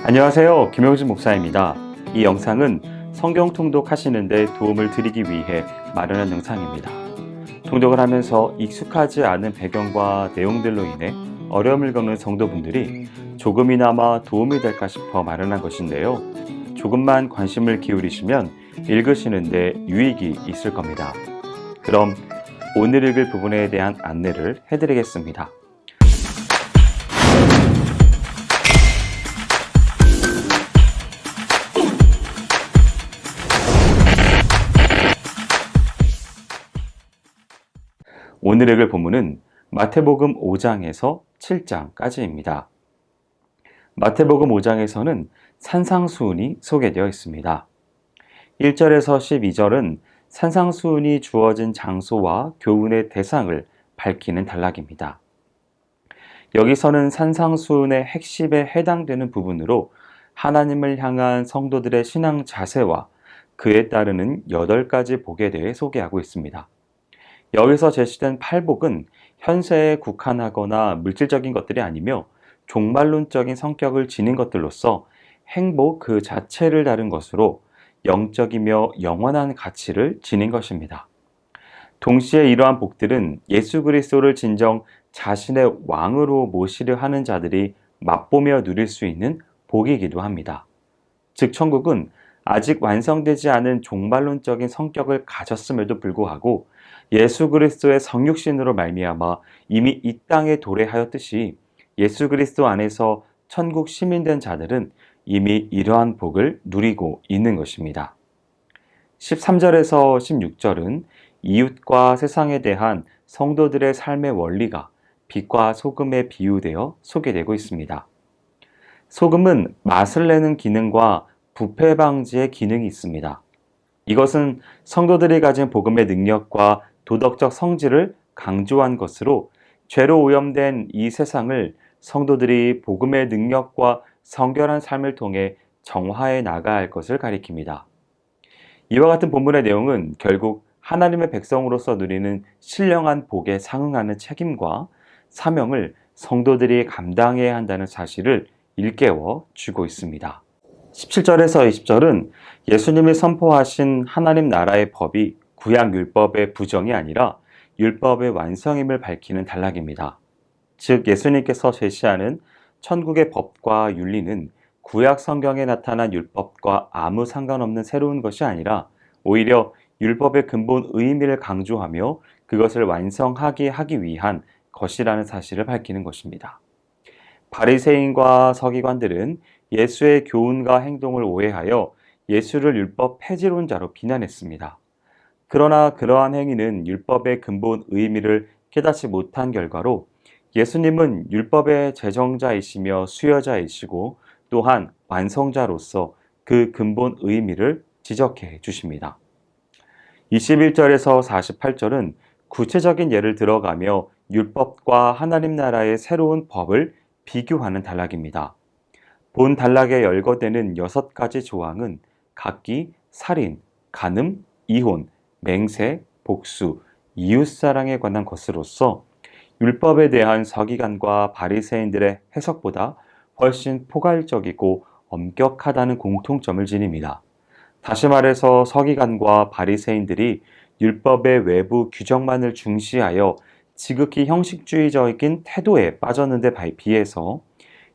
안녕하세요. 김영진 목사입니다. 이 영상은 성경 통독하시는 데 도움을 드리기 위해 마련한 영상입니다. 통독을 하면서 익숙하지 않은 배경과 내용들로 인해 어려움을 겪는 성도분들이 조금이나마 도움이 될까 싶어 마련한 것인데요. 조금만 관심을 기울이시면 읽으시는 데 유익이 있을 겁니다. 그럼 오늘 읽을 부분에 대한 안내를 해드리겠습니다. 오늘 읽을 본문은 마태복음 5장에서 7장까지입니다. 마태복음 5장에서는 산상수훈이 소개되어 있습니다. 1절에서 12절은 산상수훈이 주어진 장소와 교훈의 대상을 밝히는 단락입니다. 여기서는 산상수훈의 핵심에 해당되는 부분으로 하나님을 향한 성도들의 신앙 자세와 그에 따르는 8가지 복에 대해 소개하고 있습니다. 여기서 제시된 8복은 현세에 국한하거나 물질적인 것들이 아니며 종말론적인 성격을 지닌 것들로서 행복 그 자체를 다룬 것으로 영적이며 영원한 가치를 지닌 것입니다. 동시에 이러한 복들은 예수 그리스도를 진정 자신의 왕으로 모시려 하는 자들이 맛보며 누릴 수 있는 복이기도 합니다. 즉 천국은 아직 완성되지 않은 종말론적인 성격을 가졌음에도 불구하고 예수 그리스도의 성육신으로 말미암아 이미 이 땅에 도래하였듯이 예수 그리스도 안에서 천국 시민된 자들은 이미 이러한 복을 누리고 있는 것입니다. 13절에서 16절은 이웃과 세상에 대한 성도들의 삶의 원리가 빛과 소금에 비유되어 소개되고 있습니다. 소금은 맛을 내는 기능과 부패 방지의 기능이 있습니다. 이것은 성도들이 가진 복음의 능력과 도덕적 성질을 강조한 것으로 죄로 오염된 이 세상을 성도들이 복음의 능력과 성결한 삶을 통해 정화해 나가야 할 것을 가리킵니다. 이와 같은 본문의 내용은 결국 하나님의 백성으로서 누리는 신령한 복에 상응하는 책임과 사명을 성도들이 감당해야 한다는 사실을 일깨워 주고 있습니다. 17절에서 20절은 예수님이 선포하신 하나님 나라의 법이 구약 율법의 부정이 아니라 율법의 완성임을 밝히는 단락입니다. 즉 예수님께서 제시하는 천국의 법과 윤리는 구약 성경에 나타난 율법과 아무 상관없는 새로운 것이 아니라 오히려 율법의 근본 의미를 강조하며 그것을 완성하게 하기 위한 것이라는 사실을 밝히는 것입니다. 바리새인과 서기관들은 예수의 교훈과 행동을 오해하여 예수를 율법 폐지론자로 비난했습니다. 그러나 그러한 행위는 율법의 근본 의미를 깨닫지 못한 결과로 예수님은 율법의 제정자이시며 수여자이시고 또한 완성자로서 그 근본 의미를 지적해 주십니다. 21절에서 48절은 구체적인 예를 들어가며 율법과 하나님 나라의 새로운 법을 비교하는 단락입니다. 본 단락에 열거되는 6가지 조항은 각기 살인, 간음, 이혼, 맹세, 복수, 이웃사랑에 관한 것으로서 율법에 대한 서기관과 바리새인들의 해석보다 훨씬 포괄적이고 엄격하다는 공통점을 지닙니다. 다시 말해서 서기관과 바리새인들이 율법의 외부 규정만을 중시하여 지극히 형식주의적인 태도에 빠졌는데 비해서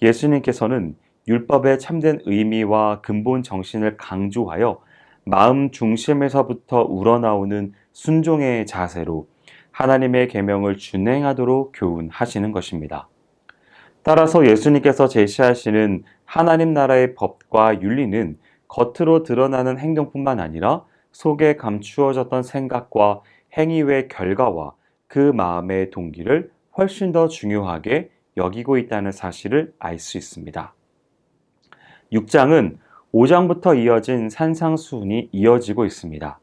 예수님께서는 율법의 참된 의미와 근본 정신을 강조하여 마음 중심에서부터 우러나오는 순종의 자세로 하나님의 계명을 준행하도록 교훈하시는 것입니다. 따라서 예수님께서 제시하시는 하나님 나라의 법과 윤리는 겉으로 드러나는 행동뿐만 아니라 속에 감추어졌던 생각과 행위의 결과와 그 마음의 동기를 훨씬 더 중요하게 여기고 있다는 사실을 알 수 있습니다. 6장은 5장부터 이어진 산상수훈이 이어지고 있습니다.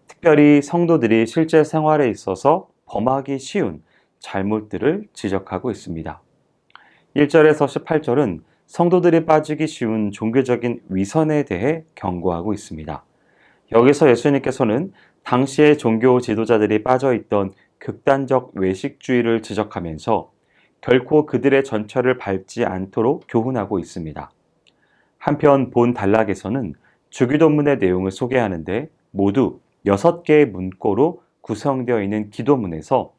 특별히 성도들이 실제 생활에 있어서 범하기 쉬운 잘못들을 지적하고 있습니다. 1절에서 18절은 성도들이 빠지기 쉬운 종교적인 위선에 대해 경고하고 있습니다. 여기서 예수님께서는 당시의 종교 지도자들이 빠져있던 극단적 외식주의를 지적하면서 결코 그들의 전철을 밟지 않도록 교훈하고 있습니다. 한편 본 단락에서는 주기도문의 내용을 소개하는데 모두 6개의 문구로 구성되어 있는 기도문에서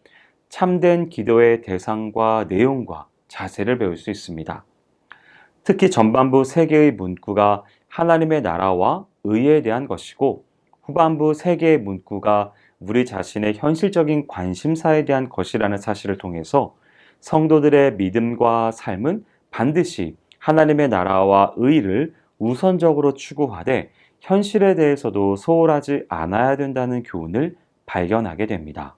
참된 기도의 대상과 내용과 자세를 배울 수 있습니다. 특히 전반부 3개의 문구가 하나님의 나라와 의에 대한 것이고 후반부 3개의 문구가 우리 자신의 현실적인 관심사에 대한 것이라는 사실을 통해서 성도들의 믿음과 삶은 반드시 하나님의 나라와 의를 우선적으로 추구하되 현실에 대해서도 소홀하지 않아야 된다는 교훈을 발견하게 됩니다.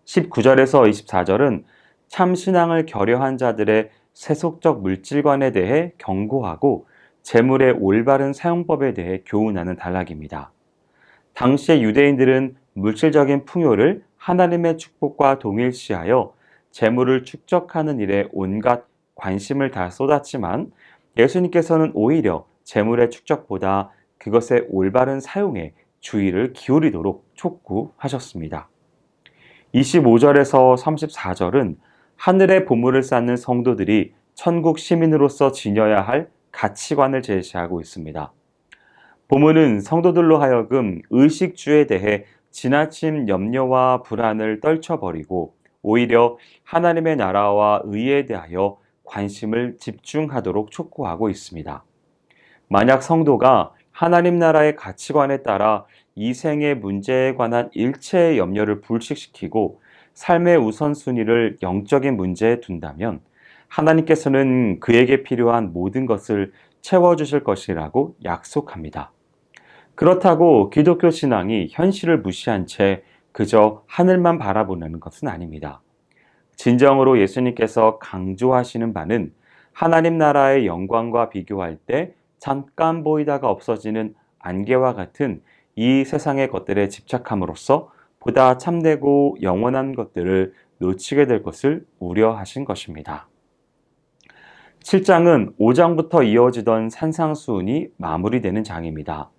19절에서 24절은 참신앙을 결여한 자들의 세속적 물질관에 대해 경고하고 재물의 올바른 사용법에 대해 교훈하는 단락입니다. 당시의 유대인들은 물질적인 풍요를 하나님의 축복과 동일시하여 재물을 축적하는 일에 온갖 관심을 다 쏟았지만 예수님께서는 오히려 재물의 축적보다 그것의 올바른 사용에 주의를 기울이도록 촉구하셨습니다. 25절에서 34절은 하늘의 보물을 쌓는 성도들이 천국 시민으로서 지녀야 할 가치관을 제시하고 있습니다. 본문은 성도들로 하여금 의식주에 대해 지나친 염려와 불안을 떨쳐버리고 오히려 하나님의 나라와 의에 대하여 관심을 집중하도록 촉구하고 있습니다. 만약 성도가 하나님 나라의 가치관에 따라 이 생의 문제에 관한 일체의 염려를 불식시키고 삶의 우선순위를 영적인 문제에 둔다면 하나님께서는 그에게 필요한 모든 것을 채워주실 것이라고 약속합니다. 그렇다고 기독교 신앙이 현실을 무시한 채 그저 하늘만 바라보는 것은 아닙니다. 진정으로 예수님께서 강조하시는 바는 하나님 나라의 영광과 비교할 때 잠깐 보이다가 없어지는 안개와 같은 이 세상의 것들에 집착함으로써 보다 참되고 영원한 것들을 놓치게 될 것을 우려하신 것입니다. 7장은 5장부터 이어지던 산상수훈이 마무리되는 장입니다.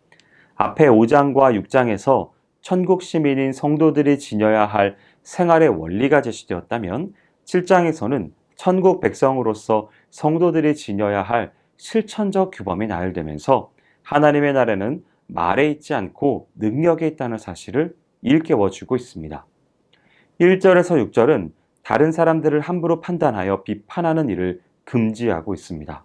앞에 5장과 6장에서 천국 시민인 성도들이 지녀야 할 생활의 원리가 제시되었다면 7장에서는 천국 백성으로서 성도들이 지녀야 할 실천적 규범이 나열되면서 하나님의 나라는 말에 있지 않고 능력에 있다는 사실을 일깨워주고 있습니다. 1절에서 6절은 다른 사람들을 함부로 판단하여 비판하는 일을 금지하고 있습니다.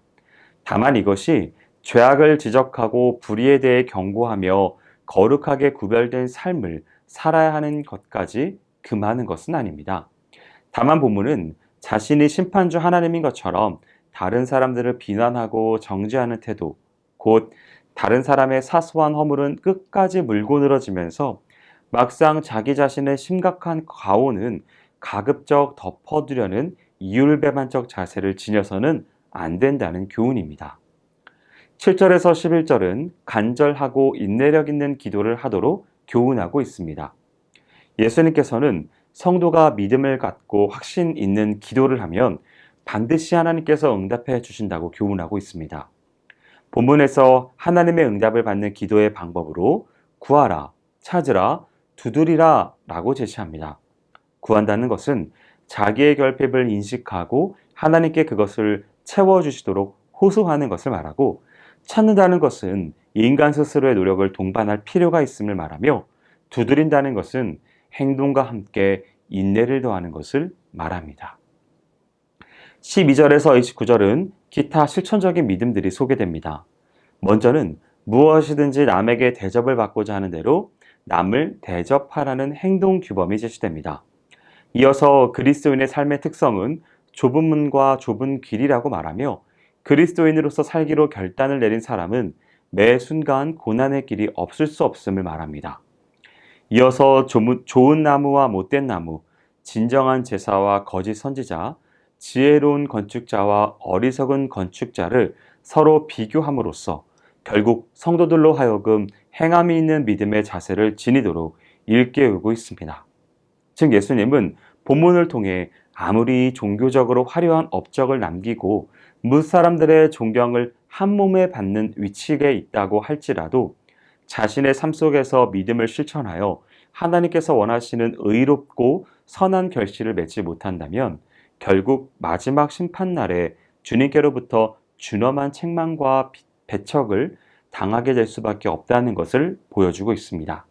다만 이것이 죄악을 지적하고 불의에 대해 경고하며 거룩하게 구별된 삶을 살아야 하는 것까지 금하는 것은 아닙니다. 다만 본문은 자신이 심판주 하나님인 것처럼 다른 사람들을 비난하고 정죄하는 태도, 곧 다른 사람의 사소한 허물은 끝까지 물고 늘어지면서 막상 자기 자신의 심각한 과오는 가급적 덮어두려는 이율배반적 자세를 지녀서는 안 된다는 교훈입니다. 7절에서 11절은 간절하고 인내력 있는 기도를 하도록 교훈하고 있습니다. 예수님께서는 성도가 믿음을 갖고 확신 있는 기도를 하면 반드시 하나님께서 응답해 주신다고 교훈하고 있습니다. 본문에서 하나님의 응답을 받는 기도의 방법으로 구하라, 찾으라, 두드리라 라고 제시합니다. 구한다는 것은 자기의 결핍을 인식하고 하나님께 그것을 채워주시도록 호소하는 것을 말하고, 찾는다는 것은 인간 스스로의 노력을 동반할 필요가 있음을 말하며, 두드린다는 것은 행동과 함께 인내를 더하는 것을 말합니다. 12절에서 29절은 기타 실천적인 믿음들이 소개됩니다. 먼저는 무엇이든지 남에게 대접을 받고자 하는 대로 남을 대접하라는 행동 규범이 제시됩니다. 이어서 그리스도인의 삶의 특성은 좁은 문과 좁은 길이라고 말하며, 그리스도인으로서 살기로 결단을 내린 사람은 매 순간 고난의 길이 없을 수 없음을 말합니다. 이어서 좋은 나무와 못된 나무, 진정한 제사와 거짓 선지자, 지혜로운 건축자와 어리석은 건축자를 서로 비교함으로써 결국 성도들로 하여금 행함이 있는 믿음의 자세를 지니도록 일깨우고 있습니다. 즉 예수님은 본문을 통해 아무리 종교적으로 화려한 업적을 남기고 무사람들의 존경을 한 몸에 받는 위치에 있다고 할지라도 자신의 삶 속에서 믿음을 실천하여 하나님께서 원하시는 의롭고 선한 결실을 맺지 못한다면 결국 마지막 심판날에 주님께로부터 준엄한 책망과 배척을 당하게 될 수밖에 없다는 것을 보여주고 있습니다.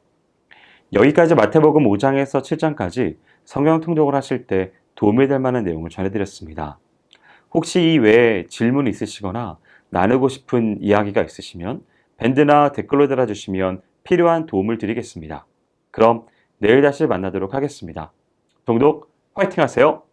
여기까지 마태복음 5장에서 7장까지 성경 통독을 하실 때 도움이 될 만한 내용을 전해드렸습니다. 혹시 이 외에 질문이 있으시거나 나누고 싶은 이야기가 있으시면 밴드나 댓글로 달아주시면 필요한 도움을 드리겠습니다. 그럼 내일 다시 만나도록 하겠습니다. 통독 화이팅 하세요!